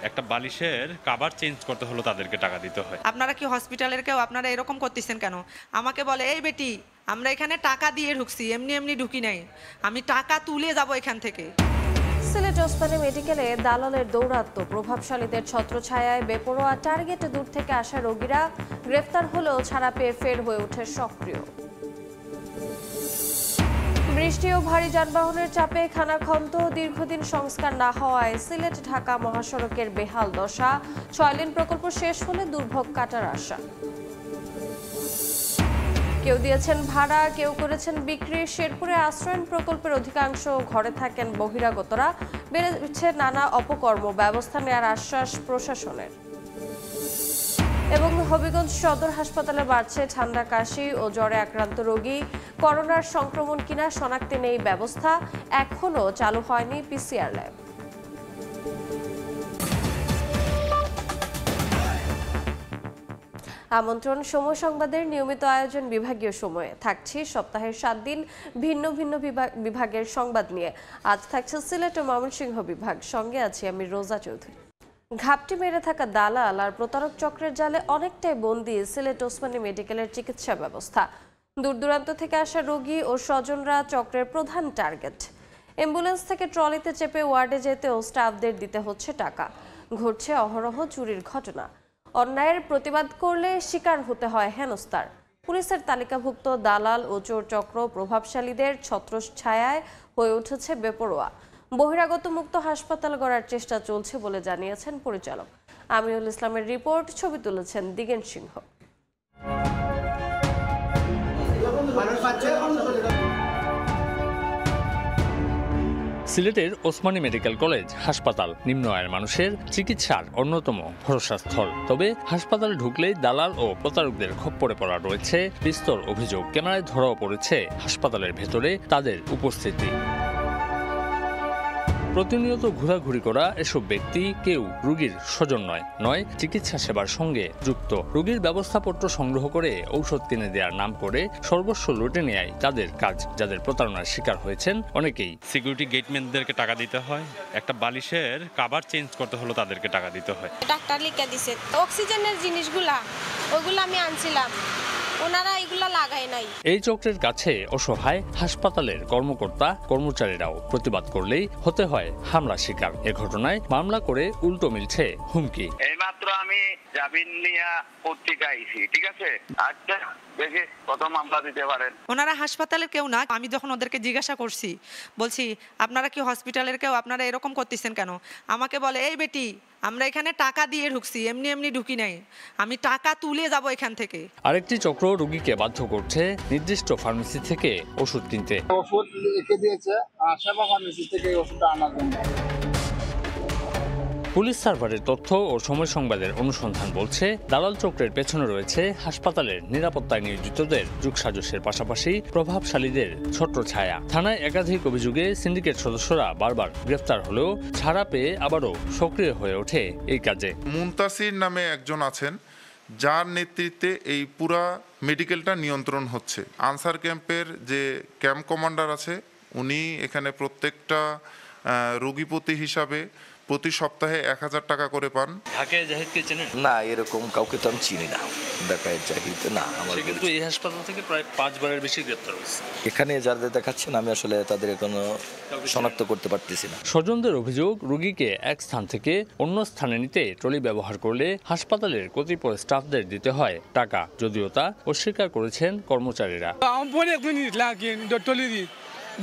একটা বালিশের cover change করতে হলো তাদেরকে টাকা দিতে হয়। আপনারা কি হসপিটালের কেউ আপনারা এরকম করতেছেন কেন? আমাকে বলে এই বেটি আমরা এখানে টাকা দিয়ে ঢুকছি, এমনি এমনি ঢুকি নাই, আমি টাকা তুলে যাব এখান থেকে। সিলেট ওসমানী মেডিকেলে দালালের দৌরাত্ম্য, প্রভাবশালীদের ছত্রছায়ায় বেপরোয়া টার্গেটে দূর থেকে আসা রোগীরা গ্রেফতার হলেও ছাড়া পেয়ে ফের হয়ে ওঠে সক্রিয়। বৃষ্টি ও ভারী যানবাহনের চাপে খানাখন্দ, দীর্ঘদিন সংস্কার না হওয়ায় সিলেট ঢাকা মহাসড়কের বেহাল দশা, 6 লেন প্রকল্প শেষ হলে দুর্ভোগ কাটার আশা। কেউ দিয়েছেন ভাড়া, কেউ করেছেন বিক্রি। শেরপুরে আশ্রয়ণ প্রকল্পের অধিকাংশ ঘরে থাকেন বহিরাগতরা, বেড়েছে নানা অপকর্ম, ব্যবস্থা নেওয়ার আশ্বাস প্রশাসনের। এবং হবিগঞ্জ সদর হাসপাতালে বাড়ছে ঠান্ডা, কাশি ও জ্বরে আক্রান্ত রোগী। করোনার সংক্রমণ কিনা শনাক্তে নেই ব্যবস্থা, এখনও চালু হয়নি পিসিআর ল্যাব। আমন্ত্রণ সময় সংবাদের নিয়মিত আয়োজন বিভাগীয় সময়ে। থাকছি সপ্তাহের 7 দিন ভিন্ন ভিন্ন বিভাগের সংবাদ নিয়ে। আজ থাকছে সিলেট ও ময়মনসিংহ বিভাগ, সঙ্গে আছি আমি রোজা চৌধুরী। ঘাপটি মেরে থাকা দালাল আর প্রতারক চক্রের জালে অনেকটাই বন্দী সিলেট ওসমানী মেডিকেলের চিকিৎসা ব্যবস্থা। দূর দূরান্ত থেকে আসা রোগী ও স্বজনরা চক্রের প্রধান টার্গেট। অ্যাম্বুলেন্স থেকে ট্রলিতে চেপে ওয়ার্ডে যেতেও স্টাফদের দিতে হচ্ছে টাকা। ঘটছে অহরহ চুরির ঘটনা। অন্যায়ের প্রতিবাদ করলে শিকার হতে হয় হেনস্থার। পুলিশের তালিকাভুক্ত দালাল ও চোর চক্র প্রভাবশালীদের ছত্রছায়ায় হয়ে উঠেছে বেপরোয়া। বহিরাগত মুক্ত হাসপাতাল গড়ার চেষ্টা চলছে বলে জানিয়েছেন পরিচালক আমিনুল ইসলামের রিপোর্ট। ছবি তুলেছেন দিগেন সিংহ। সিলেটের ওসমানী মেডিকেল কলেজ হাসপাতাল নিম্ন আয়ের মানুষের চিকিৎসার অন্যতম ভরসাস্থল। তবে হাসপাতালে ঢুকলেই দালাল ও প্রতারকদের খপ্পরে পড়া রয়েছে বিস্তর অভিযোগ। ক্যামেরায় ধরাও পড়েছে হাসপাতালের ভেতরে তাদের উপস্থিতি। প্রতিনিয়ত ঘোরাঘুরি করা এসব ব্যক্তি কেউ রোগীর স্বজন নয় চিকিৎসা সেবার সঙ্গে যুক্ত। রোগীর ব্যবস্থাপত্র সংগ্রহ করে ঔষধ কিনে দেওয়ার নাম করে সর্বস্ব লুটে নেয়াই তাদের কাজ, যাদের প্রতারণার শিকার হয়েছেন অনেকেই। সিকিউরিটি গেটম্যানদেরকে টাকা দিতে হয়, একটা বালিশের কভার চেঞ্জ করতে হলো তাদেরকে টাকা দিতে হয়। ডাক্তার লিখে দিছে অক্সিজেনের জিনিসগুলা, ওগুলো আমি আনছিলাম, ওনারা এগুলা লাগায় নাই। এই চক্রের কাছে অসহায় হাসপাতালের কর্মকর্তা কর্মচারীরাও। প্রতিবাদ করলেই হতে হয় হামলা শিকার। এ ঘটনায় মামলা করে উল্টো মিলছে হুমকি। এইমাত্র আমি জামিন নিয়ে পত্রিকা আইছি, ঠিক আছে? আচ্ছা দেখে কত মামলা দিতে পারেন। ওনারা হাসপাতালের কেউ না। আমি যখন ওদেরকে জিজ্ঞাসা করছি, বলছি আপনারা কি হসপিটালের কেউ আপনারা এরকম করতেছেন কেন? আমাকে বলে এই বেটি আমরা এখানে টাকা দিয়ে ঢুকছি, এমনি এমনি ঢুকি নাই, আমি টাকা তুলে যাব এখান থেকে। আরেকটি চক্র রোগীকে বাধ্য করছে নির্দিষ্ট ফার্মেসি থেকে ওষুধ কিনতে। ওষুধ লিখে দিয়েছে সেবা ফার্মেসি থেকে ওষুধটা আনার জন্য। পুলিশ সার্ভারের তথ্য ও সময় সংবাদের অনুসন্ধান বলছে, দালাল চক্রের পেছনে রয়েছে হাসপাতালের নিরাপত্তায় নিয়োজিতদের যোগসাজশের পাশাপাশি প্রভাবশালীদের ছত্রছায়া। থানায় একাধিক অভিযোগে সিন্ডিকেট সদস্যরা বারবার গ্রেফতার হলেও ছাড়া পেয়ে আবারও সক্রিয় হয়ে ওঠে এই কাজে। মুনতাসির নামে একজন আছেন, যার নেতৃত্বে এই পুরা মেডিকেলটা নিয়ন্ত্রণ হচ্ছে। আনসার ক্যাম্পের যে ক্যাম্প কমান্ডার আছে, উনি এখানে প্রত্যেকটা রোগীপতি হিসাবে প্রতি সপ্তাহে 1000 টাকা করে পান। ঢাকায় জাহিদকে চেনেন? না, এরকম কাউকে তো আমি চিনি না। ঢাকায় জাহিদ না, আমার কিন্তু এই হাসপাতাল থেকে প্রায় 5 বারের বেশি গ্রেফতার হয়েছে। এখানে যাদের দেখাচ্ছেন আমি আসলে তাদের কোনো শনাক্ত করতে পারতেছি না। স্বজনদের অভিযোগ, রোগীকে এক স্থান থেকে অন্য স্থানে নিতে ট্রলি ব্যবহার করলে হাসপাতালের কতিপয় স্টাফদের দিতে হয় টাকা, যদিও তা অস্বীকার করেছেন কর্মচারীরা।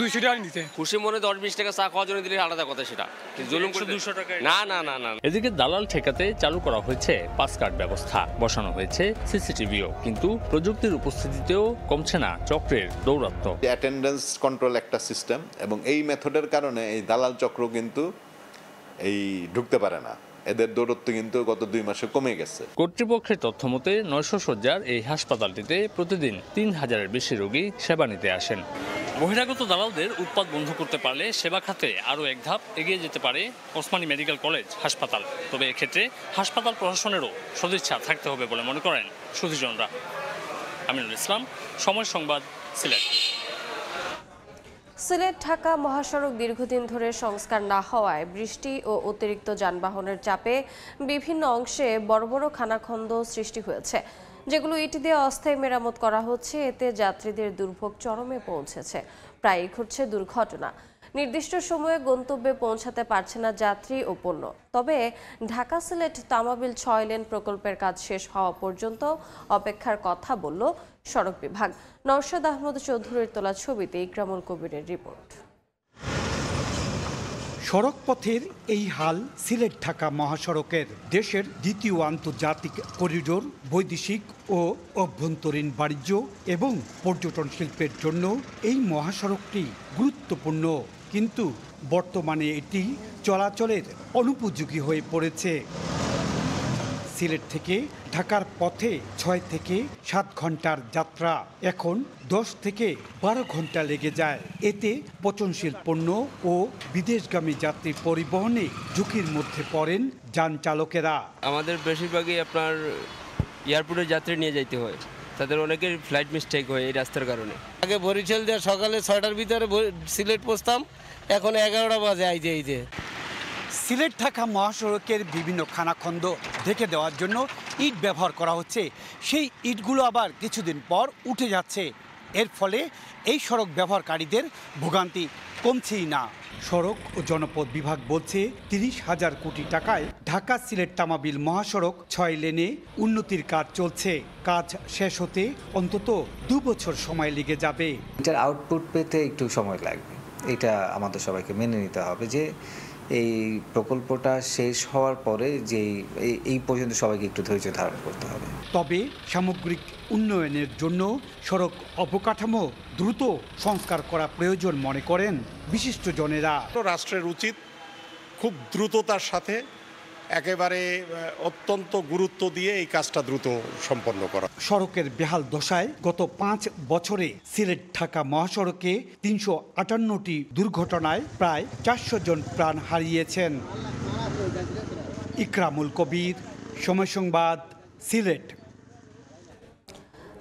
200 টাকা নিতে খুশি মনে 10-20 টাকা চা খাওয়ার জন্য দিলে আলাদা কথা, সেটা জুলুম করে 200 টাকা না না না না। এদিকে দালাল ঠেকাতে চালু করা হয়েছে পাস কার্ড ব্যবস্থা, বসানো হয়েছে সিসিটিভিও, কিন্তু প্রযুক্তির উপস্থিতিতেও কমছে না চক্রের দৌরাত্ম্য। অ্যাটেন্ডেন্স কন্ট্রোল একটা সিস্টেম, এবং এই মেথডের কারণে এই দালাল চক্র কিন্তু এই ঢুকতে পারে না। এদের দৌরত্ব কিন্তু গত 2 মাসে কমে গেছে। কর্তৃপক্ষের তথ্য মতে 900 শয্যার এই হাসপাতালটিতে প্রতিদিন 3000-এর বেশি রোগী সেবা নিতে আসেন। বহিরাগত দালালদের উৎপাত বন্ধ করতে পারলে সেবা খাতে আরও এক ধাপ এগিয়ে যেতে পারে ওসমানী মেডিকেল কলেজ হাসপাতাল। তবে এক্ষেত্রে হাসপাতাল প্রশাসনেরও সদিচ্ছা থাকতে হবে বলে মনে করেন সুধীজনরা। আমিনুল ইসলাম, সময় সংবাদ, সিলেট। সিলেট ঢাকা মহাসড়ক দীর্ঘদিন ধরে সংস্কার না হওয়ায় বৃষ্টি ও অতিরিক্ত যানবাহনের চাপে বিভিন্ন অংশে বড় বড় খানাখন্দ সৃষ্টি হয়েছে, যেগুলো ইট দিয়ে অস্থায়ী মেরামত করা হচ্ছে। এতে যাত্রীদের দুর্ভোগ চরমে পৌঁছেছে, প্রায়ই ঘটছে দুর্ঘটনা। নির্দিষ্ট সময়ে গন্তব্যে পৌঁছাতে পারছে না যাত্রী ও পণ্য। তবে ঢাকা সিলেট তামাবিল 6 লেন প্রকল্পের কাজ শেষ হওয়া পর্যন্ত অপেক্ষার কথা বলল সড়ক বিভাগ। নওশাদ আহমদ চৌধুরীর তোলা ছবিতে ইকরামুল কবিরের রিপোর্ট। সড়ক পথের এই হাল সিলেট ঢাকা মহাসড়কের। দেশের দ্বিতীয় আন্তর্জাতিক করিডোর, বৈদেশিক ও অভ্যন্তরীণ বাণিজ্য এবং পর্যটন শিল্পের জন্য এই মহাসড়কটি গুরুত্বপূর্ণ, কিন্তু বর্তমানে এটি চলাচলের অনুপযোগী হয়ে পড়েছে। সিলেট থেকে ঢাকার পথে 6 থেকে 7 ঘন্টার যাত্রা এখন 10 থেকে 12 ঘন্টা লেগে যায়। এতে পচনশীল পণ্য ও বিদেশগামী যাত্রী পরিবহনে ঝুঁকির মধ্যে পড়েন যান চালকেরা। আমাদের বেশিরভাগই আপনার এয়ারপোর্টে যাত্রী নিয়ে যাইতে হয়, তাদের অনেকের ফ্লাইট মিস্টেক হয় এই রাস্তার কারণে। আগে বরিশাল দিয়ে সকালে 6টার ভিতরে সিলেট পৌঁছতাম, এখন 11টা বাজে এই যে। সিলেট ঢাকা মহাসড়কের বিভিন্ন খানাখন্দ ঢেকে দেওয়ার জন্য ইট ব্যবহার করা হচ্ছে। সেই ইটগুলো আবার কিছুদিন পর উঠে যাচ্ছে। এর ফলে এই সড়ক ব্যবহারকারীদের ভোগান্তি কমছেই না। সড়ক ও জনপথ বিভাগ বলছে 30,000 কোটি টাকায় ঢাকা সিলেট তামাবিল মহাসড়ক 6 লেনে উন্নতির কাজ চলছে। কাজ শেষ হতে অন্তত 2 বছর সময় লেগে যাবে। এটার আউটপুট পেতে একটু সময় লাগবে, এটা আমাদের সবাইকে মেনে নিতে হবে যে এই প্রকল্পটা শেষ হওয়ার পরে যে এই পর্যন্ত সবাইকে একটু ধৈর্য ধারণ করতে হবে। তবে সামগ্রিক উন্নয়নের জন্য সড়ক অবকাঠামো দ্রুত সংস্কার করা প্রয়োজন মনে করেন বিশিষ্টজনেরা। রাষ্ট্রের উচিত খুব দ্রুততার সাথে একেবারে অত্যন্ত গুরুত্ব দিয়ে এই কাজটা দ্রুত সম্পন্ন করা। সড়কের বেহাল দশায় গত 5 বছরে সিলেট ঢাকা মহাসড়কে 358টি দুর্ঘটনায় প্রায় 400 জন প্রাণ হারিয়েছেন। ইকরামুল কবির, সময় সংবাদ, সিলেট।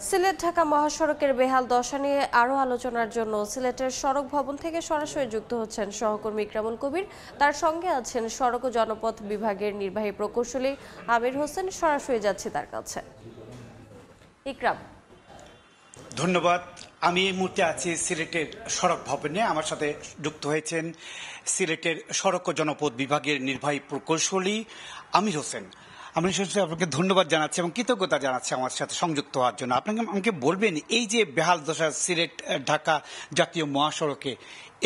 সিলেট ঢাকা মহাসড়কের বেহাল দশা নিয়ে আরও আলোচনার জন্য সিলেটের সড়ক ভবন থেকে সরাসরি যুক্ত হচ্ছেন সহকর্মী ইকরামুল কবির। তার সঙ্গে আছেন সড়ক ও জনপথ বিভাগের নির্বাহী প্রকৌশলী আমির হোসেন। সরাসরি যাচ্ছি তার কাছে। ইকরাম, ধন্যবাদ। আমি এই মুহূর্তে আছি সিলেটের সড়ক ভবনে। আমার সাথে যুক্ত হয়েছেন সিলেটের সড়ক ও জনপথ বিভাগের নির্বাহী প্রকৌশলী আমির হোসেন। আমি আপনাকে ধন্যবাদ জানাচ্ছি এবং কৃতজ্ঞতা জানাচ্ছি আমার সাথে সংযুক্ত হওয়ার জন্য। আমাকে বলবেন, এই যে বেহাল দশা সিলেট ঢাকা জাতীয় মহাসড়কে,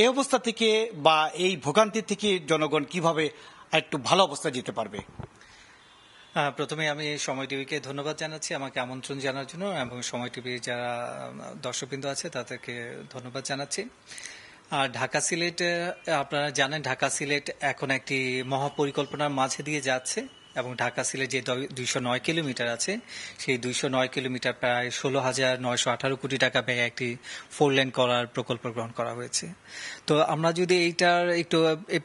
এই অবস্থা থেকে বা এই ভোগান্তি থেকে জনগণ কিভাবে একটু ভালো অবস্থা যেতে পারবে? প্রথমে আমি সময় টিভিকে ধন্যবাদ জানাচ্ছি আমাকে আমন্ত্রণ জানার জন্য, এবং সময় টিভির যারা দর্শকবৃন্দ আছে তাদেরকে ধন্যবাদ জানাচ্ছি। আর ঢাকা সিলেট, আপনারা জানেন ঢাকা সিলেট এখন একটি মহাপরিকল্পনার মাঝে দিয়ে যাচ্ছে, এবং ঢাকা সিলেট যে 209 কিলোমিটার আছে, সেই 209 কিলোমিটার প্রায় 16,918 কোটি টাকা ব্যয়ে একটি 4 লেন করার প্রকল্প গ্রহণ করা হয়েছে। তো আমরা যদি এইটার একটু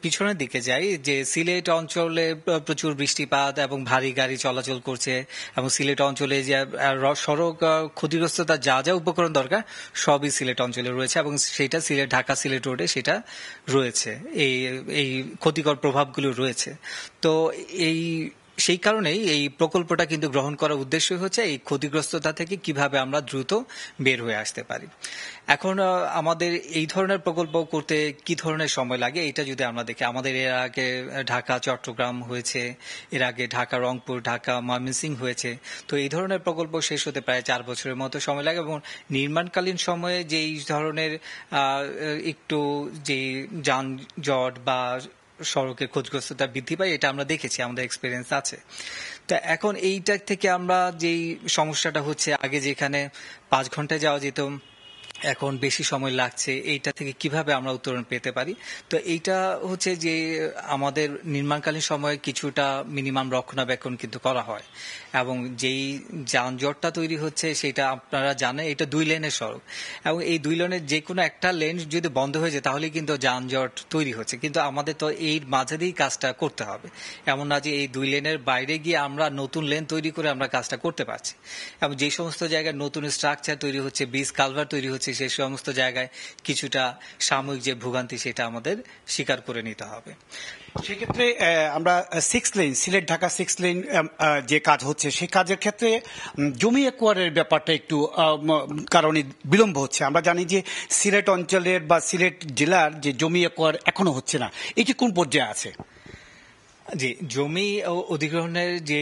পিছনের দিকে যাই, যে সিলেট অঞ্চলে প্রচুর বৃষ্টিপাত এবং ভারী গাড়ি চলাচল করছে, এবং সিলেট অঞ্চলে যে সড়ক ক্ষতিগ্রস্ততার যা যা উপকরণ দরকার সবই সিলেট অঞ্চলে রয়েছে, এবং সেটা সিলেট ঢাকা সিলেট রোডে সেটা রয়েছে, এই ক্ষতিকর প্রভাবগুলো রয়েছে। তো সেই কারণেই এই প্রকল্পটা কিন্তু গ্রহণ করার উদ্দেশ্য হচ্ছে এই ক্ষতিগ্রস্ততা থেকে কিভাবে আমরা দ্রুত বের হয়ে আসতে পারি। এখন আমাদের এই ধরনের প্রকল্প করতে কি ধরনের সময় লাগে, এটা যদি আমরা দেখি, আমাদের এর আগে ঢাকা চট্টগ্রাম হয়েছে, এর আগে ঢাকা রংপুর, ঢাকা ময়মনসিংহ হয়েছে। তো এই ধরনের প্রকল্প শেষ হতে প্রায় 4 বছরের মতো সময় লাগে, এবং নির্মাণকালীন সময়ে যেই ধরনের একটু যে যানজট বা সড়কের ক্ষতিগ্রস্ততা বৃদ্ধি পায়, এটা আমরা দেখেছি, আমাদের এক্সপিরিয়েন্স আছে। তো এখন এইটা থেকে আমরা যেই সমস্যাটা হচ্ছে, আগে যেখানে 5 ঘন্টায় যাওয়া যেত এখন বেশি সময় লাগছে, এইটা থেকে কিভাবে আমরা উত্তরণ পেতে পারি। তো এইটা হচ্ছে যে আমাদের নির্মাণকালীন সময়ে কিছুটা মিনিমাম রক্ষণাবেক্ষণ কিন্তু করা হয়, এবং যেই যানজটটা তৈরি হচ্ছে সেটা আপনারা জানেন, এটা 2 লেনের সড়ক, এবং এই 2 লেনের যে কোনো একটা লেন যদি বন্ধ হয়ে যায় তাহলে কিন্তু যানজট তৈরি হচ্ছে। কিন্তু আমাদের তো এই মাঝে দিয়েই কাজটা করতে হবে, এমন না যে এই 2 লেনের বাইরে গিয়ে আমরা নতুন লেন তৈরি করে আমরা কাজটা করতে পারছি। এবং যে সমস্ত জায়গায় নতুন স্ট্রাকচার তৈরি হচ্ছে, ব্রিজ কালভার তৈরি হচ্ছে, করছি সেই সমস্ত জায়গায় কিছুটা সাময়িক যে ভোগান্তি সেটা আমাদের স্বীকার করে নিতে হবে। সেক্ষেত্রে আমরা 6 লেন সিলেট ঢাকা 6 লেন যে কাজ হচ্ছে সেই কাজের ক্ষেত্রে জমি একোয়ারের ব্যাপারটা একটু কারণে বিলম্ব হচ্ছে। আমরা জানি যে সিলেট অঞ্চলের বা সিলেট জেলার যে জমি একোয়ার এখনো হচ্ছে না, এটি কোন পর্যায়ে আছে? জি, জমি অধিগ্রহণের যে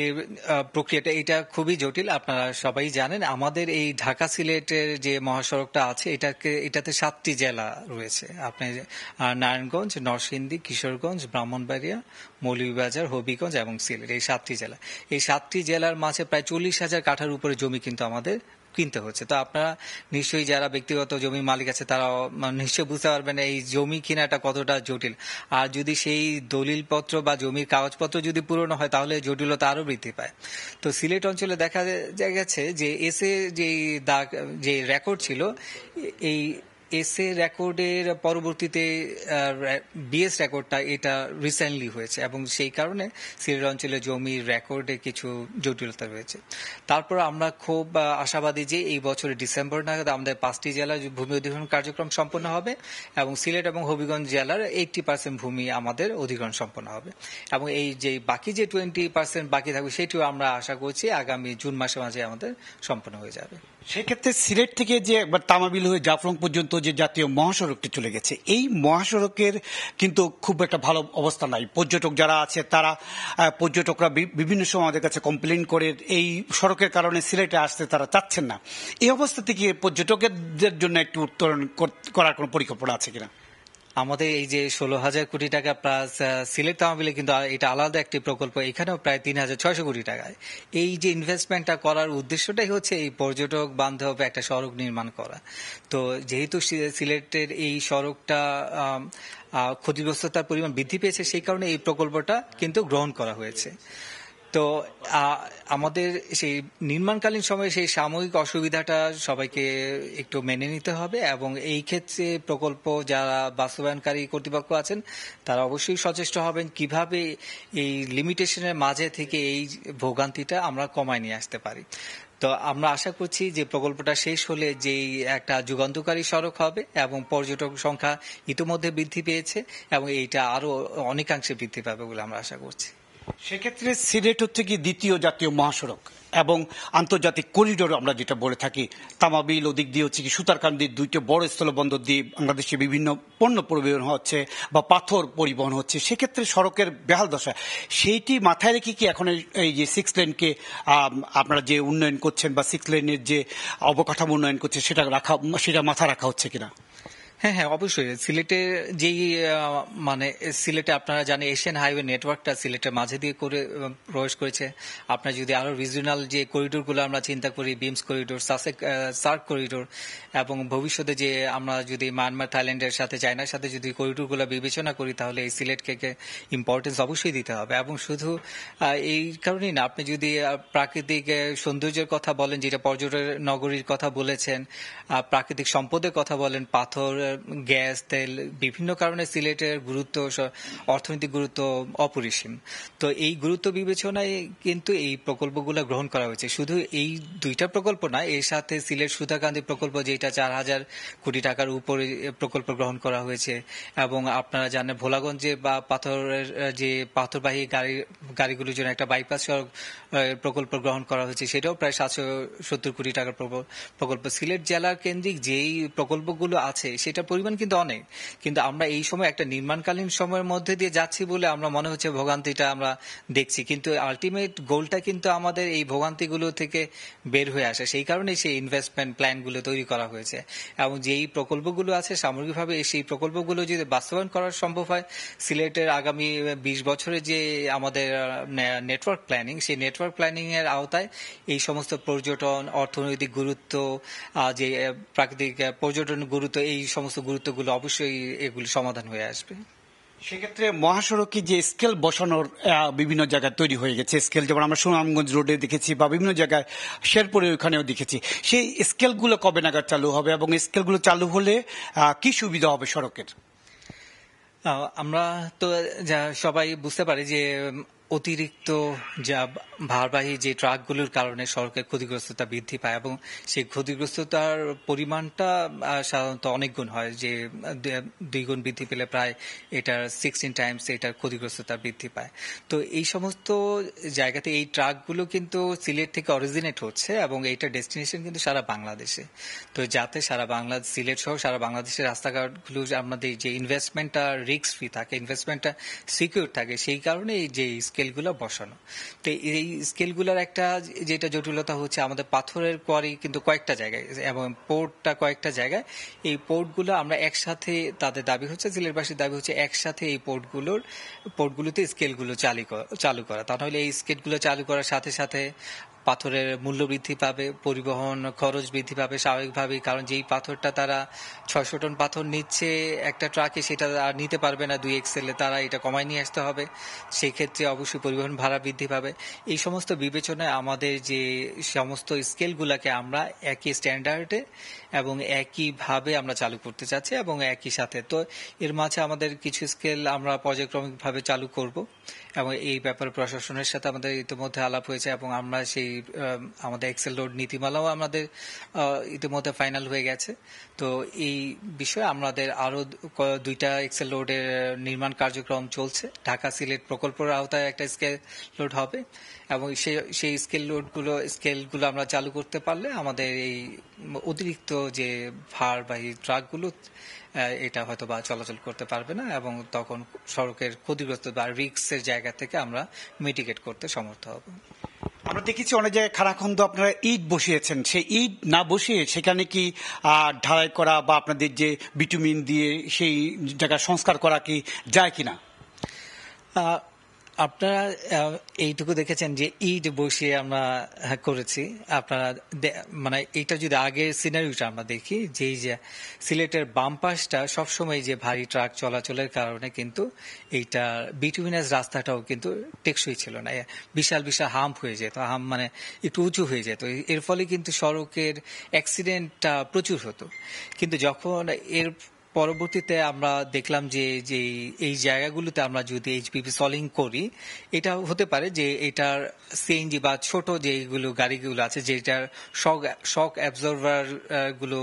প্রক্রিয়াটা এটা খুবই জটিল। আপনারা সবাই জানেন আমাদের এই ঢাকা সিলেটের যে মহাসড়কটা আছে এটাতে 7টি জেলা রয়েছে। আপনি নারায়ণগঞ্জ, নরসিংদী, কিশোরগঞ্জ, ব্রাহ্মণবাড়িয়া, মৌলভীবাজার, হবিগঞ্জ এবং সিলেট, এই 7টি জেলা। এই 7টি জেলার মাঝে প্রায় 40,000 কাঠার উপরে জমি কিন্তু আমাদের কিনতে হচ্ছে। তো আপনারা নিশ্চয়ই যারা ব্যক্তিগত জমির মালিক আছে তারা নিশ্চয়ই বুঝতে পারবেন এই জমি কেনাটা কতটা জটিল। আর যদি সেই দলিলপত্র বা জমির কাগজপত্র যদি পুরনো হয় তাহলে জটিলতা আরো বৃদ্ধি পায়। তো সিলেট অঞ্চলে দেখা গেছে যে এসে যে রেকর্ড ছিল, এই এসএ রেকর্ডের পরবর্তীতে বিএস রেকর্ডটা এটা রিসেন্টলি হয়েছে এবং সেই কারণে সিলেট অঞ্চলের জমির রেকর্ডে কিছু জটিলতা রয়েছে। তারপর আমরা খুব আশাবাদী যে এই বছরের ডিসেম্বর নাগাদ আমাদের 5টি জেলার ভূমি অধিগ্রহণ কার্যক্রম সম্পন্ন হবে এবং সিলেট এবং হবিগঞ্জ জেলার 80% ভূমি আমাদের অধিগ্রহণ সম্পন্ন হবে এবং এই যে বাকি যে 20% বাকি থাকবে সেটিও আমরা আশা করছি আগামী জুন মাসের মাঝে আমাদের সম্পন্ন হয়ে যাবে। সেক্ষেত্রে সিলেট থেকে যে একবার তামাবিল হয়ে জাফলং পর্যন্ত যে জাতীয় মহাসড়কটি চলে গেছে, এই মহাসড়কের কিন্তু খুব একটা ভালো অবস্থা নাই। পর্যটক যারা আছে তারা পর্যটকরা বিভিন্ন সময় আমাদের কাছে কমপ্লেন করে এই সড়কের কারণে সিলেটে আসতে তারা চাচ্ছেন না। এই অবস্থা থেকে পর্যটকদের জন্য একটু উত্তরণ করার কোনো পরিকল্পনা আছে কিনা? আমাদের এই যে 16,000 কোটি টাকা প্লাস সিলেট তামাবিলে কিন্তু এটা আলাদা একটি প্রকল্প, এখানেও প্রায় 3,600 কোটি টাকায় এই যে ইনভেস্টমেন্টটা করার উদ্দেশ্যটাই হচ্ছে এই পর্যটক বান্ধব একটা সড়ক নির্মাণ করা। তো যেহেতু সিলেটের এই সড়কটা ক্ষতিগ্রস্ততার পরিমাণ বৃদ্ধি পেয়েছে সেই কারণে এই প্রকল্পটা কিন্তু গ্রহণ করা হয়েছে। তো আমাদের সেই নির্মাণকালীন সময়ে সেই সাময়িক অসুবিধাটা সবাইকে একটু মেনে নিতে হবে এবং এই ক্ষেত্রে প্রকল্প যারা বাস্তবায়নকারী কর্তৃপক্ষ আছেন তারা অবশ্যই সচেষ্ট হবেন কিভাবে এই লিমিটেশনের মাঝে থেকে এই ভোগান্তিটা আমরা কমায় নিয়ে আসতে পারি। তো আমরা আশা করছি যে প্রকল্পটা শেষ হলে যেই একটা যুগান্তকারী সড়ক হবে এবং পর্যটক সংখ্যা ইতিমধ্যে বৃদ্ধি পেয়েছে এবং এইটা আরো অনেকাংশে বৃদ্ধি পাবে বলে আমরা আশা করছি। সেক্ষেত্রে সিলেট হচ্ছে কি দ্বিতীয় জাতীয় মহাসড়ক এবং আন্তর্জাতিক করিডোর আমরা যেটা বলে থাকি। তামাবিল ওদিক দিয়ে হচ্ছে কি সুতারকান্দির 2টি বড় স্থলবন্দর দিয়ে বাংলাদেশে বিভিন্ন পণ্য পরিবহন হচ্ছে বা পাথর পরিবহন হচ্ছে। সেক্ষেত্রে সড়কের বেহাল দশা, সেইটি মাথায় রেখে কি এখন এই যে 6 লেনকে আপনারা যে উন্নয়ন করছেন বা 6 লেনের যে অবকাঠামো উন্নয়ন করছে সেটা মাথায় রাখা হচ্ছে কিনা? হ্যাঁ, অবশ্যই। সিলেটে যেই সিলেটে আপনারা জানেন এশিয়ান হাইওয়ে নেটওয়ার্কটা সিলেটের মাঝে দিয়ে করে প্রবেশ করেছে। আপনার যদি আরো রিজিওনাল যে করিডোরগুলো আমরা চিন্তা করি, বিমস করিডোর, সার্ক করিডোর এবং ভবিষ্যতে যে আমরা যদি মায়ানমার, থাইল্যান্ডের সাথে, চায়নার সাথে যদি করিডোরগুলো বিবেচনা করি তাহলে এই সিলেটকে ইম্পর্টেন্স অবশ্যই দিতে হবে। এবং শুধু এই কারণেই না, আপনি যদি প্রাকৃতিক সৌন্দর্যের কথা বলেন, যেটা পর্যটন নগরীর কথা বলেছেন, প্রাকৃতিক সম্পদের কথা বলেন, পাথর, গ্যাস, তেল, বিভিন্ন কারণে সিলেটের গুরুত্ব, অর্থনৈতিক গুরুত্ব অপরিসীম। তো এই গুরুত্ব বিবেচনায় কিন্তু এই প্রকল্পগুলো গ্রহণ করা হয়েছে। শুধু এই 2টা প্রকল্প না, এর সাথে সিলেট সুতাকান্দি প্রকল্প যেটা 4,000 কোটি টাকার উপরে প্রকল্প গ্রহণ করা হয়েছে এবং আপনারা জানেন ভোলাগঞ্জে বা পাথরবাহী গাড়িগুলোর জন্য একটা বাইপাস সড়ক প্রকল্প গ্রহণ করা হয়েছে, সেটাও প্রায় 770 কোটি টাকার প্রকল্প। সিলেট জেলার কেন্দ্রিক যেই প্রকল্পগুলো আছে সেটার পরিমাণ কিন্তু অনেক, কিন্তু আমরা এই সময় একটা নির্মাণকালীন সময়ের মধ্যে দিয়ে যাচ্ছি বলে আমরা মনে হচ্ছে ভোগান্তিটা আমরা দেখছি, কিন্তু আলটিমেট গোলটা কিন্তু আমাদের এই ভোগান্তিগুলো থেকে বের হয়ে আসে। সেই কারণে সেই ইনভেস্টমেন্ট প্ল্যানগুলো তৈরি করা হয়েছে এবং যেই প্রকল্পগুলো আছে সামগ্রিকভাবে সেই প্রকল্পগুলো যদি বাস্তবায়ন করা সম্ভব হয়, সিলেটের আগামী 20 বছরের যে আমাদের নেটওয়ার্ক প্ল্যানিং, সেই নেটওয়ার্ক প্ল্যানিং এর আওতায় এই সমস্ত পর্যটন, অর্থনৈতিক গুরুত্ব, যে প্রাকৃতিক পর্যটন গুরুত্ব, এই সমস্ত গুরুত্বগুলো অবশ্যই এগুলি সমাধান হয়ে আসবে। সেক্ষেত্রে মহাসড়কে যে স্কেল বসানোর বিভিন্ন জায়গায় তৈরি হয়ে গেছে স্কেল, যেমন আমরা সুনামগঞ্জ রোডে দেখেছি বা বিভিন্ন জায়গায় শেরপুরে ওইখানেও দেখেছি, সেই স্কেলগুলো কবে নাগাদ চালু হবে এবং স্কেলগুলো চালু হলে কি সুবিধা হবে সড়কের? আমরা তো সবাই বুঝতে পারি যে অতিরিক্ত যা ভারবাহী যে ট্রাকগুলোর কারণে সড়কের ক্ষতিগ্রস্ততা বৃদ্ধি পায় এবং সেই ক্ষতিগ্রস্ততার পরিমাণটা সাধারণত অনেক গুণ হয়, যে 2 গুণ বৃদ্ধি পেলে প্রায় এটার 16 টাইমস এটার ক্ষতিগ্রস্ততা বৃদ্ধি পায়। তো এই সমস্ত জায়গাতে এই ট্রাকগুলো কিন্তু সিলেট থেকে অরিজিনেট হচ্ছে এবং এইটার ডেস্টিনেশন কিন্তু সারা বাংলাদেশে। তো যাতে সারা সিলেট সহ সারা বাংলাদেশের রাস্তাঘাটগুলো আমাদের যে ইনভেস্টমেন্টটা রিস্ক ফ্রি থাকে, ইনভেস্টমেন্টটা সিকিউর থাকে, সেই কারণে এই যে স্কেলগুলো বসানো। তো এই স্কেলগুলোর একটা যেটা জটিলতা হচ্ছে, আমাদের পাথরের কোয়ারি কিন্তু কয়েকটা জায়গায় এবং পোর্টটা কয়েকটা জায়গায়। এই পোর্টগুলো আমরা একসাথে, তাদের দাবি হচ্ছে, সিলেটবাসীর দাবি হচ্ছে একসাথে এই পোর্টগুলোতে স্কেলগুলো চালু করা। তাহলে এই স্কেলগুলো চালু করার সাথে সাথে পাথরের মূল্য বৃদ্ধি পাবে, পরিবহন খরচ বৃদ্ধি পাবে স্বাভাবিকভাবেই, কারণ যেই পাথরটা তারা 600 টন পাথর নিচ্ছে একটা ট্রাকে, সেটা আর নিতে পারবে না 2 এক্সেলে, তারা এটা কমায় নিয়ে আসতে হবে। সেই ক্ষেত্রে অবশ্যই পরিবহন ভাড়া বৃদ্ধি পাবে। এই সমস্ত বিবেচনায় আমাদের যে সমস্ত স্কেলগুলোকে আমরা একই স্ট্যান্ডার্ডে এবং একইভাবে আমরা চালু করতে চাচ্ছি এবং একই সাথে। তো এর মাঝে আমাদের কিছু স্কেল আমরা পর্যায়ক্রমিকভাবে চালু করব এবং এই ব্যাপারে প্রশাসনের সাথে আমাদের ইতিমধ্যে আলাপ হয়েছে এবং আমরা সেই আমাদের এক্সেল লোড নীতিমালাও আমাদের ইতিমধ্যে ফাইনাল হয়ে গেছে। তো এই বিষয়ে আমাদের আরো 2টা এক্সেল লোডের নির্মাণ কার্যক্রম চলছে। ঢাকা সিলেট প্রকল্পের আওতায় একটা স্কেল লোড হবে এবং সেই স্কেলগুলো আমরা চালু করতে পারলে আমাদের এই অতিরিক্ত যে ভারবাহী ট্রাকগুলো এটা হয়তো বা চলাচল করতে পারবে না এবং তখন সড়কের ক্ষতিগ্রস্ত বা রিস্কের জায়গা থেকে আমরা মিটিগেট করতে সমর্থ হব। আমরা দেখেছি অনেক জায়গায় খানাখন্দ আপনারা ইট বসিয়েছেন, সেই ইট না বসিয়ে সেখানে কি ঢালাই করা বা আপনাদের যে বিটুমিন দিয়ে সেই জায়গা সংস্কার করা কি যায় কিনা? আপনারা এইটুকু দেখেছেন যে ইট বসিয়ে আমরা করেছি। আপনারা মানে এইটা যদি আগের সিনারিওটা আমরা দেখি, যে সিলেটের বাম পাশটা সবসময় যে ভারী ট্রাক চলাচলের কারণে কিন্তু এইটা বিটুমিনাস রাস্তাটাও কিন্তু টেকসই ছিল না, বিশাল বিশাল হাম্প হয়ে যেত, মানে একটু উঁচু হয়ে যেত। এর ফলে কিন্তু সড়কের অ্যাক্সিডেন্টটা প্রচুর হতো। কিন্তু যখন এর পরবর্তীতে আমরা দেখলাম যে এই জায়গাগুলোতে আমরা যদি এইচপিপি সলিং করি, এটা হতে পারে যে এটার সিএনজি বা ছোট যেগুলো গাড়িগুলো আছে, যেটার শক অ্যাবজর্ভার গুলো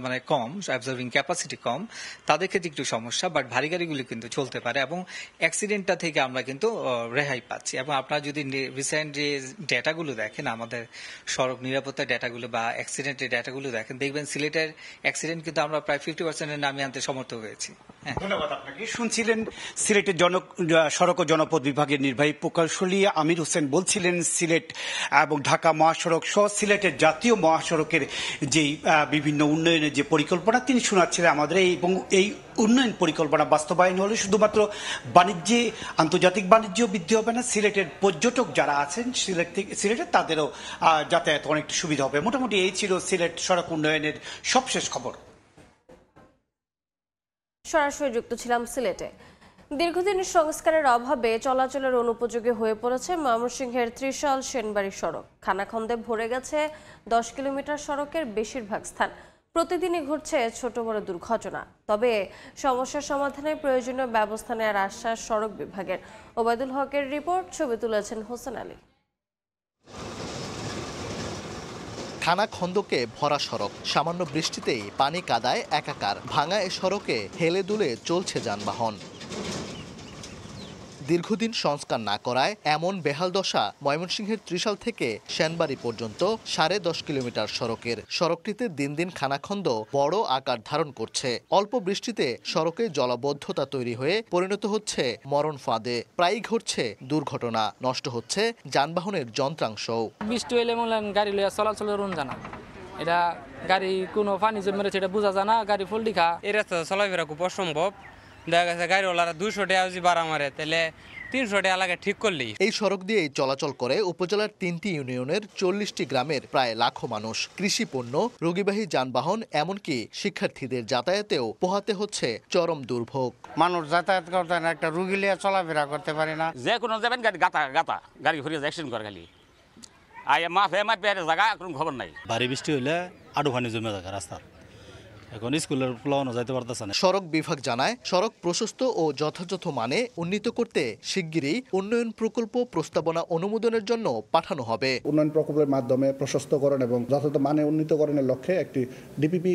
মানে কম, অ্যাবজর্ভিং ক্যাপাসিটি কম, তাদের ক্ষেত্রে একটু সমস্যা, বাট ভারী গাড়িগুলো কিন্তু চলতে পারে এবং অ্যাক্সিডেন্টটা থেকে আমরা কিন্তু রেহাই পাচ্ছি। এবং আপনারা যদি রিসেন্ট যে ডেটাগুলো দেখেন, আমাদের সড়ক নিরাপত্তার ডেটাগুলো বা অ্যাক্সিডেন্টের ডেটাগুলো দেখেন, দেখবেন সিলেটের অ্যাক্সিডেন্ট কিন্তু আমরা প্রায় 50% নামে আনতে সমর্থ হয়েছি। ধন্যবাদ আপনাকে। শুনছিলেন সিলেটের সড়ক ও জনপথ বিভাগের নির্বাহী প্রকৌশলী আমির হোসেন বলছিলেন সিলেট এবং ঢাকা মহাসড়ক সহ সিলেটের জাতীয় মহাসড়কের যেই বিভিন্ন উন্নয়নের যে পরিকল্পনা তিনি শোনাচ্ছিলেন আমাদের, এবং এই উন্নয়ন পরিকল্পনা বাস্তবায়ন হলে শুধুমাত্র বাণিজ্যে, আন্তর্জাতিক বাণিজ্য বৃদ্ধি হবে না, সিলেটের পর্যটক যারা আছেন সিলেটের তাদেরও যাতায়াত অনেকটা সুবিধা হবে। মোটামুটি এই ছিল সিলেট সড়ক উন্নয়নের সবশেষ খবর। সরাসরি যুক্ত ছিলাম সিলেটে। দীর্ঘদিন সংস্কারের অভাবে চলাচলের অনুপযোগী হয়ে পড়েছে ময়মনসিংহের ত্রিশাল সেনবাড়ি সড়ক। খানাখন্দে ভরে গেছে 10 কিলোমিটার সড়কের বেশিরভাগ স্থান। প্রতিদিনই ঘটছে ছোট বড় দুর্ঘটনা। তবে সমস্যার সমাধানে প্রয়োজনীয় ব্যবস্থা নেওয়ার আশ্বাস সড়ক বিভাগের। ওবায়দুল হকের রিপোর্ট, ছবি তুলেছেন হোসেন আলী। খানাখন্দকে ভরা সড়ক, সামান্য বৃষ্টিতেই পানি কাদায় একাকার। ভাঙা এ সড়কে হেলে দুলে চলছে যানবাহন। দীর্ঘদিন সংস্কার না করায় এমন বেহাল দশা ময়মনসিংহের ত্রিশাল থেকে সেনবাড়ি পর্যন্ত 10.5 কিলোমিটার সড়কের। সড়কটিতে দিন দিন খানাখন্দ বড় আকার ধারণ করছে। অল্প বৃষ্টিতে সড়কে জলাবদ্ধতা তৈরি হয়ে পরিণত হচ্ছে মরণ ফাঁদে। প্রায়ই ঘটছে দুর্ঘটনা, নষ্ট হচ্ছে যানবাহনের যন্ত্রাংশও। বৃষ্টি হইলে গাড়ি লইয়া চলাচলের জানা, এটা গাড়ি কোনো পানি জমেছে এটা বোঝা যায় না, গাড়ি ফুলটি খা। এই রাস্তা চলাফেরা খুব অসম্ভব। দেখা গেছে গাড়িওয়ালারা 200 টাকা যদি ভাড়া মারে, তাহলে 300 টাকা লাগে ঠিক করলেই। এই সড়ক দিয়েই চলাচল করে উপজেলার 3টি ইউনিয়নের 40টি গ্রামের প্রায় লাখো মানুষ। কৃষি পণ্য, রোগীবাহী যানবাহন, এমনকি শিক্ষার্থীদের যাতায়াতেও পোহাতে হচ্ছে চরম দুর্ভোগ। মানুষ যাতায়াত করতে না, একটা রুগী লিয়ে চলাফেরা করতে পারে না। যে কোনো যাবেন গাড়ি ঘুরিয়ে অ্যাক্সিডেন্ট করে খালি জায়গা কোনো খবর নাই। ভারী বৃষ্টি হইলে আডু পানি জমে থাকে রাস্তা, এখন স্কুলের পোলাওয়ানো যাইতে পারতেছে না। সড়ক বিভাগ জানায় সড়ক প্রশস্ত ও যথাযথ মানে উন্নীত করতে শিগগিরই উন্নয়ন প্রকল্প প্রস্তাবনা অনুমোদনের জন্য পাঠানো হবে। উন্নয়ন প্রকল্পের মাধ্যমে প্রশস্তকরণ এবং যথাযথ মানে উন্নীতকরণের লক্ষ্যে একটি ডিপিপি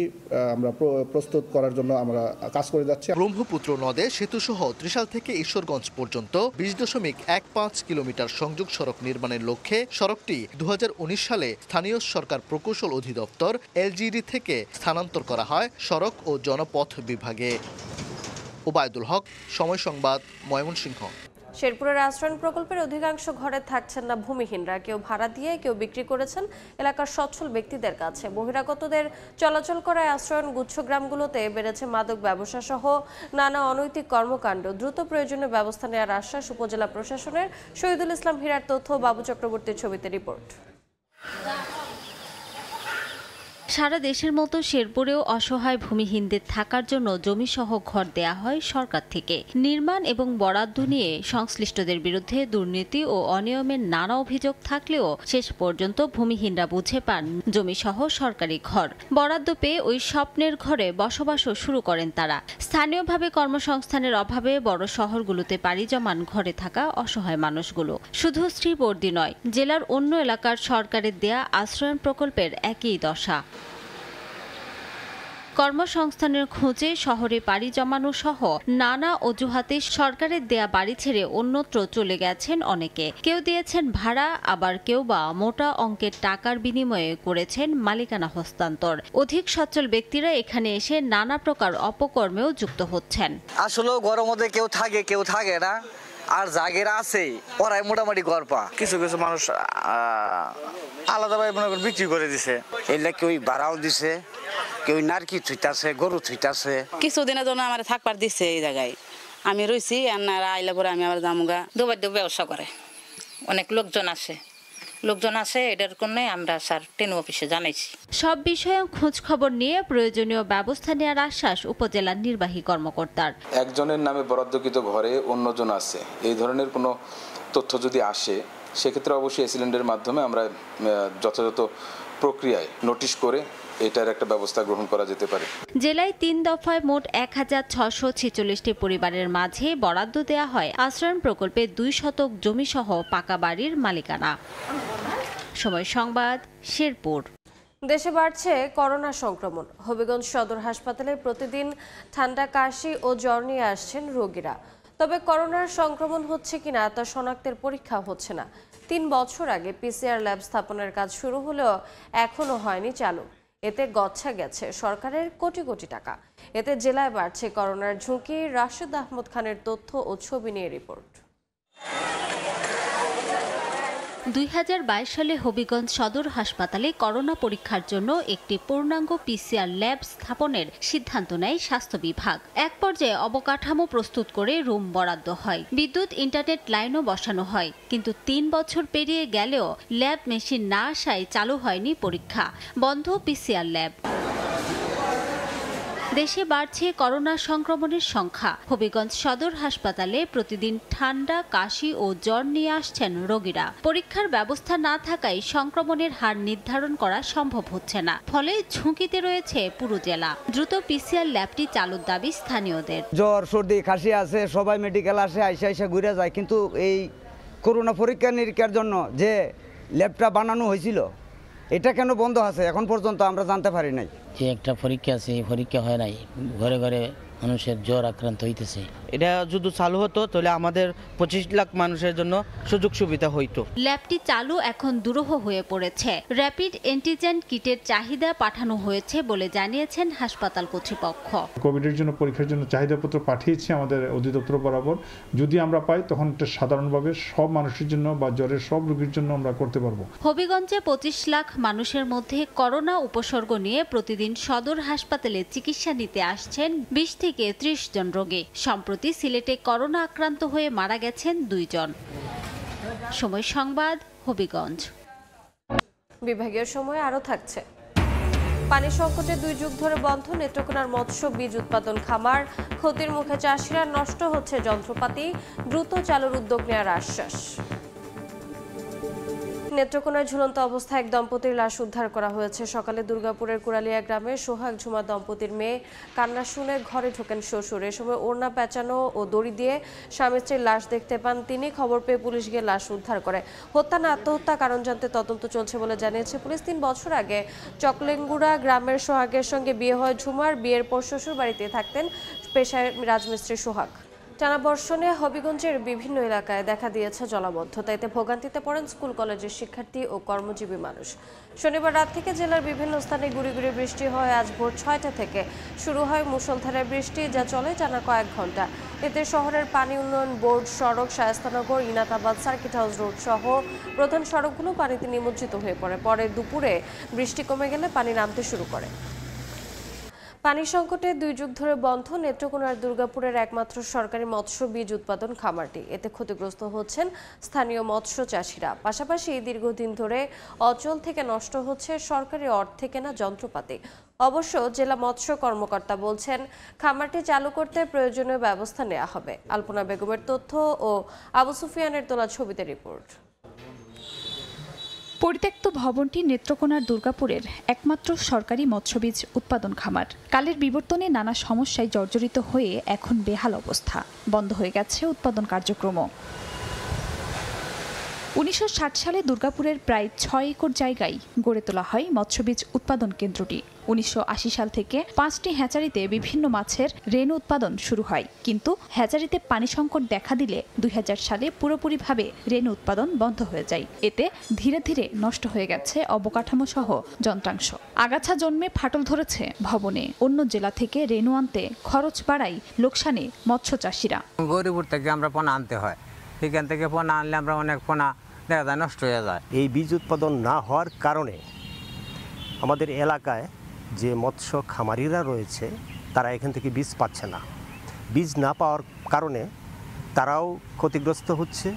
আমরা প্রস্তুত করার জন্য আমরা কাজ করে যাচ্ছি। ব্রহ্মপুত্র নদে সেতুসহ ত্রিশাল থেকে ঈশ্বরগঞ্জ পর্যন্ত 20.15 কিলোমিটার সংযোগ সড়ক নির্মাণের লক্ষ্যে সড়কটি 2019 সালে স্থানীয় সরকার প্রকৌশল অধিদপ্তর এলজিডি থেকে স্থানান্তর করা হয় সড়ক ও জনপথ বিভাগে। ওবায়দুল হক, সময় সংবাদ, ময়মনসিংহ। শেরপুরের আশ্রয়ণ প্রকল্পের অধিকাংশ ঘরে থাকছেন না ভূমিহীনরা, কেউ ভাড়া দিয়ে কেউ বিক্রি করেছেন এলাকার সচ্ছল ব্যক্তিদের কাছে। বহিরাগতদের চলাচল করায় আশ্রয়ণ গুচ্ছগ্রামগুলোতে বেড়েছে মাদক ব্যবসা সহ নানা অনৈতিক কর্মকাণ্ড। দ্রুত প্রয়োজনীয় ব্যবস্থা নেওয়ার আশ্বাস উপজেলা প্রশাসনের। শহীদুল ইসলাম হীরার তথ্য, বাবু চক্রবর্তীর ছবিতে রিপোর্ট। সারা দেশের মতো শেরপুরেও অসহায় ভূমিহীনদের থাকার জন্য জমিসহ ঘর দেয়া হয় সরকার থেকে। নির্মাণ এবং বরাদ্দ নিয়ে সংশ্লিষ্টদের বিরুদ্ধে দুর্নীতি ও অনিয়মের নানা অভিযোগ থাকলেও শেষ পর্যন্ত ভূমিহীনরা বুঝে পান জমিসহ সরকারি ঘর। বরাদ্দ পেয়ে ওই স্বপ্নের ঘরে বসবাসও শুরু করেন তারা। স্থানীয়ভাবে কর্মসংস্থানের অভাবে বড় শহরগুলোতে পাড়ি জমান ঘরে থাকা অসহায় মানুষগুলো। শুধু শ্রীবর্দী নয়, জেলার অন্য এলাকার সরকারের দেয়া আশ্রয়ণ প্রকল্পের একই দশা। কর্মসংস্থানের খোঁজে শহরে পাড়ি জমানো সহ নানা অজুহাতে সরকারের দেয়া বাড়ি ছেড়ে অন্যত্র চলে গেছেন অনেকে। কেউ দিয়েছেন ভাড়া, আবার কেউ বা মোটা অঙ্কের টাকার বিনিময়ে করেছেন মালিকানা হস্তান্তর। অধিক সচ্ছল ব্যক্তিরা এখানে এসে নানা প্রকার অপকর্মেও যুক্ত হচ্ছেন। আসলে গরম মধ্যে কেউ থাকে কেউ থাকে না, আর জাগেরা আছে ওরাই মোটামুটি গড়পা। কিছু কিছু মানুষ আলাদাভাবে মনে করেন বিক্রি করে দিছে, এলে কেউ ভাড়াও দিছে, কেউ নারকি থুইতাছে, গরু থুইতাছে। কিছুদিনের জন্য আমার থাকবার দিচ্ছে এই জায়গায়, আমি রয়েছি। আর আইলে পরে আমি আবার জামুগা দুবার ব্যবসা করে অনেক লোকজন আসে এটার জন্য আমরা স্যার টেন অফিসে জানাইছি। সব বিষয়ে খোঁজ খবর নিয়ে প্রয়োজনীয় ব্যবস্থা নেওয়ার আশ্বাস উপজেলার নির্বাহী কর্মকর্তার। একজনের নামে বরাদ্দকৃত ঘরে অন্যজন আছে, এই ধরনের কোনো তথ্য যদি আসে সেক্ষেত্রে অবশ্যই এসিলেন্টের মাধ্যমে আমরা যথাযথ প্রক্রিয়ায় নোটিশ করে এটার একটা ব্যবস্থা গ্রহণ করা যেতে পারে। জেলায় 3 দফায় মোট 1646টি পরিবারের মাঝে বরাদ্দ দেওয়া হয় আশ্রয়ণ প্রকল্পে 2 শতক জমিসহ পাকা বাড়ির মালিকানা। সময় সংবাদ, শেরপুর। দেশে বাড়ছে করোনা সংক্রমণ। হবিগঞ্জ সদর হাসপাতালে প্রতিদিন ঠান্ডা, কাশি ও জ্বর নিয়ে আসছেন রোগীরা। তবে করোনার সংক্রমণ হচ্ছে কিনা তা শনাক্তের পরীক্ষা হচ্ছে না। 3 বছর আগে পিসিআর ল্যাব স্থাপনের কাজ শুরু হলেও এখনো হয়নি চালু। এতে গচ্ছা গেছে সরকারের কোটি কোটি টাকা। এতে জেলায় বাড়ছে করোনার ঝুঁকি। রাশেদ আহমদ খানের তথ্য ও ছবি নিয়ে রিপোর্ট। 2022 সালে হবিগঞ্জ সদর হাসপাতালে করোনা পরীক্ষার জন্য একটি পূর্ণাঙ্গ পিসিআর ল্যাব স্থাপনের সিদ্ধান্ত নেয় স্বাস্থ্য বিভাগ। এক পর্যায়ে অবকাঠামো প্রস্তুত করে রুম বরাদ্দ হয়, বিদ্যুৎ ইন্টারনেট লাইনও বসানো হয়। কিন্তু 3 বছর পেরিয়ে গেলেও ল্যাব মেশিন না আসায় চালু হয়নি পরীক্ষা, বন্ধ পিসিআর ল্যাব। দেশে বাড়ছে করোনা সংক্রমণের সংখ্যা। হবিগঞ্জ সদর হাসপাতালে প্রতিদিন ঠান্ডা, কাশি ও জ্বর নিয়ে আসছেন রোগীরা। পরীক্ষার ব্যবস্থা না থাকায় সংক্রমণের হার নির্ধারণ করা সম্ভব হচ্ছে না, ফলে ঝুঁকিতে রয়েছে পুরো জেলা। দ্রুত পিসিআর ল্যাবটি চালুর দাবি স্থানীয়দের। জ্বর, সর্দি, কাশি আছে, সবাই মেডিকেল আসে, আইসা ঘুরে যায়, কিন্তু এই করোনা পরীক্ষা নিরীক্ষার জন্য যে ল্যাবটা বানানো হয়েছিল এটা কেন বন্ধ আছে এখন পর্যন্ত আমরা জানতে পারি নাই। যে একটা পরীক্ষা আছে, এই পরীক্ষা হয় নাই, ঘরে ঘরে মানুষের জ্বর আক্রান্ত হইতেছে। এটা যদি চালু হতো তাহলে আমাদের 25 লাখ মানুষের জন্য সুযোগ সুবিধা হইতো। ল্যাবটি চালু এখন দুরূহ হয়ে পড়েছে। র্যাপিড অ্যান্টিজেন কিটের চাহিদা পাঠানো হয়েছে বলে জানিয়েছেন হাসপাতাল কর্তৃপক্ষ। কোভিডের জন্য পরীক্ষার জন্য চাহিদাপত্র পাঠিয়েছি আমাদের অধিদপ্তর বরাবর। যদি আমরা পাই তখন এটা সাধারণভাবে সব মানুষের জন্য বা জ্বরের সব রোগীর জন্য আমরা করতে পারবো। হবিগঞ্জে 25 লাখ মানুষের মধ্যে করোনা উপসর্গ নিয়ে প্রতিদিন সদর হাসপাতালে চিকিৎসা নিতে আসছেন 20 থেকে 30 জন রোগী। সম্প্রতি সিলেটে করোনা আক্রান্ত হয়ে মারা গেছেন 2 জন। সময় সংবাদ, হবিগঞ্জ। বিভাগীয় সময় আরো থাকছে। পানি সংকটে 2 যুগ ধরে বন্ধ নেত্রকোনার মৎস্য বীজ উৎপাদন খামার। ক্ষতির মুখে চাষিরা, নষ্ট হচ্ছে যন্ত্রপাতি। দ্রুত চালুর উদ্যোগ নেওয়ার আশ্বাস। নেত্রকোনায় ঝুলন্ত অবস্থায় এক দম্পতির লাশ উদ্ধার করা হয়েছে। সকালে দুর্গাপুরের কুড়ালিয়া গ্রামে সোহাগ ঝুমা দম্পতির মেয়ে কান্না শুনে ঘরে ঢোকেন শ্বশুর। এ সময় ওড়না পেঁচানো ও দড়ি দিয়ে স্বামী স্ত্রীর লাশ দেখতে পান তিনি। খবর পেয়ে পুলিশ গিয়ে লাশ উদ্ধার করে। হত্যা না আত্মহত্যা কারণ জানতে তদন্ত চলছে বলে জানিয়েছে পুলিশ। 3 বছর আগে চকলেঙ্গুড়া গ্রামের সোহাগের সঙ্গে বিয়ে হয় ঝুমার। বিয়ের পর শ্বশুর বাড়িতে থাকতেন পেশায় রাজমিস্ত্রি সোহাগ। টানা বর্ষণে হবিগঞ্জের বিভিন্ন এলাকায় দেখা দিয়েছে জলাবদ্ধতা। এতে ভোগান্তিতে পড়েন স্কুল কলেজের শিক্ষার্থী ও কর্মজীবী মানুষ। শনিবার রাত থেকে জেলার বিভিন্ন স্থানে গুঁড়ি গুঁড়ি বৃষ্টি হয়। আজ ভোর 6টা থেকে শুরু হয় মুষলধারে বৃষ্টি, যা চলে টানা কয়েক ঘন্টা। এতে শহরের পানি উন্নয়ন বোর্ড সড়ক, Shaistanagar, Inatabad, circuit house road সহ প্রধান সড়কগুলো পানিতে নিমজ্জিত হয়ে পড়ে। পরে দুপুরে বৃষ্টি কমে গেলে পানি নামতে শুরু করে। পানি সংকটে 2 যুগ ধরে বন্ধ নেত্রকোনার দুর্গাপুরের একমাত্র সরকারি মৎস্য বীজ উৎপাদন খামারটি। এতে ক্ষতিগ্রস্ত হচ্ছেন স্থানীয় মৎস্য চাষিরা। পাশাপাশি দীর্ঘদিন ধরে অচল থেকে নষ্ট হচ্ছে সরকারি অর্থে কেনা যন্ত্রপাতি। অবশ্য জেলা মৎস্য কর্মকর্তা বলছেন, খামারটি চালু করতে প্রয়োজনীয় ব্যবস্থা নেওয়া হবে। আলপনা বেগমের তথ্য ও আবু সুফিয়ানের তোলা ছবিতে রিপোর্ট। পরিত্যক্ত ভবনটি নেত্রকোনার দুর্গাপুরের একমাত্র সরকারি মৎস্যবীজ উৎপাদন খামার। কালের বিবর্তনে নানা সমস্যায় জর্জরিত হয়ে এখন বেহাল অবস্থা। বন্ধ হয়ে গেছে উৎপাদন কার্যক্রম। 1960 সালে দুর্গাপুরের প্রায় 6 একর জায়গায় গড়ে তোলা হয় মৎস্যবীজ উৎপাদন কেন্দ্রটি। 1980 সাল থেকে 5টি হ্যাচারিতে বিভিন্ন মাছের রেণু উৎপাদন শুরু হয়, কিন্তু হ্যাচারিতে পানি সংকট দেখা দিলে 2000 সালে পুরোপুরিভাবে রেণু উৎপাদন বন্ধ হয়ে যায়। এতে ধীরে ধীরে নষ্ট হয়ে গেছে অবকাঠামো সহ যন্ত্রাংশ। আগাছা জন্মে ফাটল ধরেছে ভবনে। অন্য জেলা থেকে রেণু আনতে খরচ বাড়ায় লোকসানে মৎস্য চাষিরা। গরিপুর থেকে আমরা পোনা আনতে হয়, এখান থেকে পোনা আনলে আমরা অনেক পোনা দেখা যায় নষ্ট হয়ে যায়। এই বীজ উৎপাদন না হওয়ার কারণে আমাদের এলাকায় যে মৎস্য খামারিরা রয়েছে তারা এখান থেকে বীজ পাচ্ছে না। বীজ না পাওয়ার কারণে তারাও ক্ষতিগ্রস্ত হচ্ছে,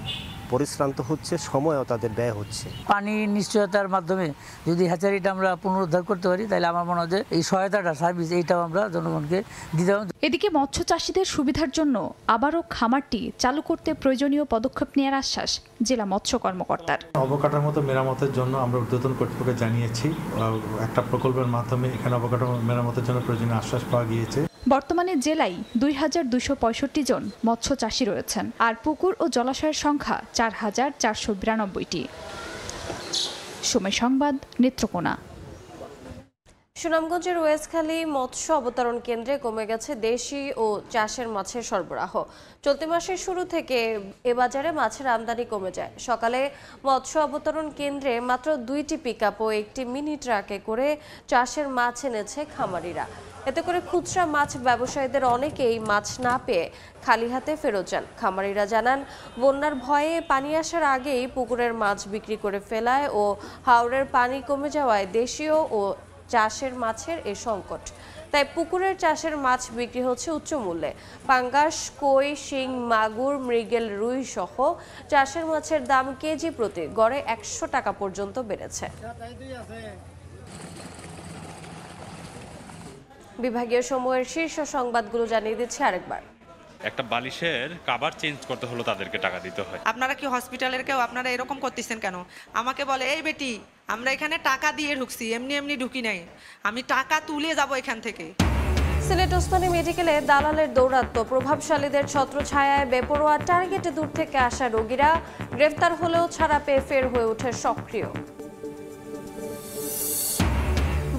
পরিশ্রান্ত হচ্ছে, সময়ও তাদের ব্যয় হচ্ছে। পানির নিশ্চয়তার মাধ্যমে যদি হ্যাচারিটা আমরা পুনরুদ্ধার করতে পারি, তাহলে আমার মনে হয় যে এই সহায়তাটা সার্ভিস এইটাও আমরা জনগণকে দিতে হবে। এদিকে মৎস্য চাষীদের সুবিধার জন্য আবারও খামারটি চালু করতে প্রয়োজনীয় পদক্ষেপ নেওয়ার আশ্বাস জেলা মৎস্য কর্মকর্তার। অবকাঠামো মেরামতের জন্য আমরা ঊর্ধ্বতন কর্তৃপক্ষকে জানিয়েছি। একটা প্রকল্পের মাধ্যমে এখানে অবকাঠামো মেরামতের জন্য প্রয়োজনীয় আশ্বাস পাওয়া গিয়েছে। বর্তমানে জেলায় 2265 জন মৎস্য চাষী রয়েছেন, আর পুকুর ও জলাশয়ের সংখ্যা 4492টি। সময় সংবাদ, নেত্রকোনা। সুনামগঞ্জের ওয়েসখালী মৎস্য অবতরণ কেন্দ্রে কমে গেছে দেশি ও চাষের মাছের সরবরাহ। চলতি মাসের শুরু থেকে এ বাজারে মাছের আমদানি কমে যায়। সকালে মৎস্য অবতরণ কেন্দ্রে মাত্র 2টি পিকআপ ও 1টি মিনি ট্রাকে করে চাষের মাছ এনেছে খামারিরা। এতে করে খুচরা মাছ ব্যবসায়ীদের অনেকেই মাছ না পেয়ে খালি হাতে ফেরত যান। খামারিরা জানান, বন্যার ভয়ে পানি আসার আগেই পুকুরের মাছ বিক্রি করে ফেলায় ও হাওরের পানি কমে যাওয়ায় দেশীয় ও চাষের মাছের এ সংকট। তাই পুকুরের চাষের মাছ বিক্রি হচ্ছে উচ্চ মূল্যে। পাঙ্গাস, কই, শিং, মাগুর, মৃগেল, রুই সহ চাষের মাছের দাম কেজি প্রতি গড়ে 100 টাকা পর্যন্ত বেড়েছে। বিভাগীয় সময়ের শীর্ষ সংবাদগুলো জানিয়ে দিচ্ছে আরেকবার। একটা বালিশের কভার চেঞ্জ করতে হলো তাদেরকে টাকা দিতে হয়। আপনারা কি হসপিটালের কেউ আপনারা এরকম করতেছেন কেন? আমাকে বলে, এই বেটি আমরা এখানে টাকা দিয়ে ঢুকছি, এমনি এমনি ঢুকি নাই, আমি টাকা তুলে যাব এখান থেকে। সিলেট ওসমানী মেডিকেলে দালালের দৌরাত্ম্য, প্রভাবশালীদের ছত্রছায়ায় বেপরোয়া টার্গেটে দূর থেকে আসা রোগীরা গ্রেফতার হলেও ছাড়া পেয়ে ফের হয়ে ওঠে সক্রিয়।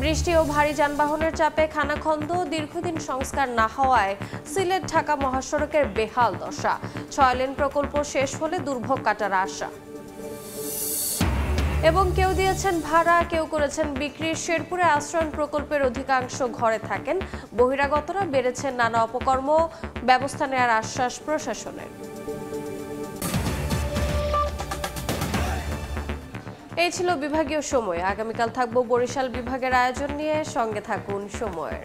বৃষ্টি ও ভারী যানবাহনের চাপে খানাখন্দ, দীর্ঘদিন সংস্কার না হওয়ায় সিলেট ঢাকা মহাসড়কের বেহাল দশা। 6 লেন প্রকল্প শেষ হলে দুর্ভোগ কাটার আশা। এবং কেউ দিয়েছেন ভাড়া, কেউ করেছেন বিক্রি। শেরপুরে আশ্রয়ণ প্রকল্পের অধিকাংশ ঘরে থাকেন বহিরাগতরা। বেড়েছে নানা অপকর্ম, ব্যবস্থা নেওয়ার আশ্বাস প্রশাসনের। এই ছিল বিভাগীয় সময়। আগামীকাল থাকবো বরিশাল বিভাগের আয়োজন নিয়ে। সঙ্গে থাকুন সময়ের।